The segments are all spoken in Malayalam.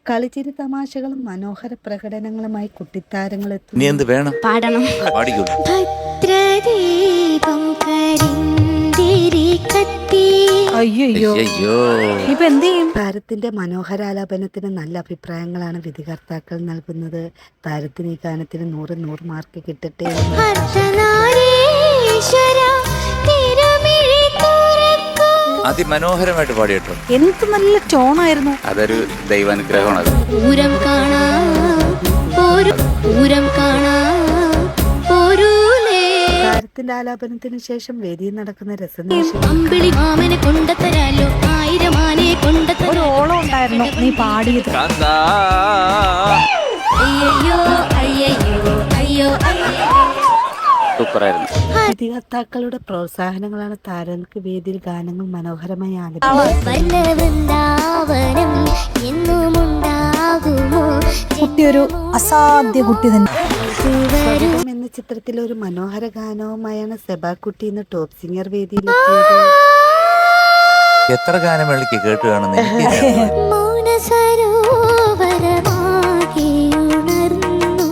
കളിച്ചിരി തമാശകളും മനോഹര പ്രകടനങ്ങളുമായി കുട്ടിത്താരങ്ങൾ ഇനി എന്ത് വേണം? പാടണം. പാടിക്കോളൂ. ഭദ്രദീപം കരിന്തിരി കത്തി. അയ്യോ അയ്യോ, ഇപ്പൊ എന്ത് ചെയ്യും? താരത്തിന്റെ മനോഹരാലാപനത്തിന് നല്ല അഭിപ്രായങ്ങളാണ് വിധികർത്താക്കൾ നൽകുന്നത്. താരത്തിന് ഈ ഗാനത്തിന് 100 മാർക്ക് കിട്ടട്ടെ. അർദ്ധനാരീശ്വര തിരുമിഴി തുറക്കൂ. അതിമനോഹരമായിട്ട് പാടിയിട്ടോ. എന്ത് നല്ല ടോണായിരുന്നു. അതൊരു ദൈവാനുഗ്രഹമാണ്. പൂരം കാണാം പൂരം കാണാം പോരൂലേ. താരത്തിന്റെ ആലാപനത്തിന് ശേഷം വേദിയിൽ നടക്കുന്ന രസനിമിഷം അമ്പിളി മാമനെ കൊണ്ടത്തരാലോ, 1000 ആനയെ കൊണ്ടത്തരാലോ. ഒരു ഓളം ഉണ്ടായിരുന്നു നീ പാടിയത്. അയ്യോ അയ്യോ അയ്യോ അയ്യോ. സൂപ്പറായിരുന്നു. വിധികർത്താക്കളുടെ പ്രോത്സാഹനങ്ങളാണ് താരങ്ങൾക്ക് വേദിയിൽ ഗാനങ്ങൾ മനോഹരമായി ആലപിക്കുന്നത്. വൃന്ദാവനം എന്നുമുണ്ടാകുമോ. കുട്ടി ഒരു അസാധ്യ കുട്ടി തന്നെ. സ്വർഗം എന്ന ചിത്രത്തിലെ ഒരു മനോഹര ഗാനവുമായാണ് സെബാക്കുട്ടി ഇന്ന് ടോപ്പ് സിംഗർ വേദിയിലെത്തിയത്. എത്ര ഗാനമേളയ്ക്ക് കേട്ട് കാണുന്നു.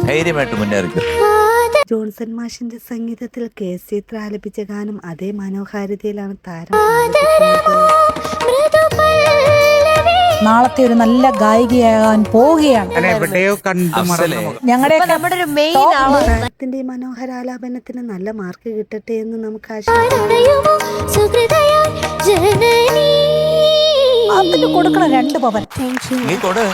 ധൈര്യമായിട്ട് മുന്നേറിക്കും. ജോൺസൺ മാഷിന്റെ സംഗീതത്തിൽ കെ.എസ്. ചിത്ര ആലപിച്ച ഗാനം അതേ മനോഹാരിതയിലാണ് താരം. നാളത്തെ ഒരു നല്ല ഗായികയാകാൻ പോവുകയാണ്. ഞങ്ങളുടെ താരത്തിന്റെ ഈ മനോഹരാലാപനത്തിന് നല്ല മാർക്ക് കിട്ടട്ടെ എന്ന് നമുക്ക് ആശംസിക്കാം. അതിന് കൊടുക്കണം 2 പവൻ. നീ കൊടു.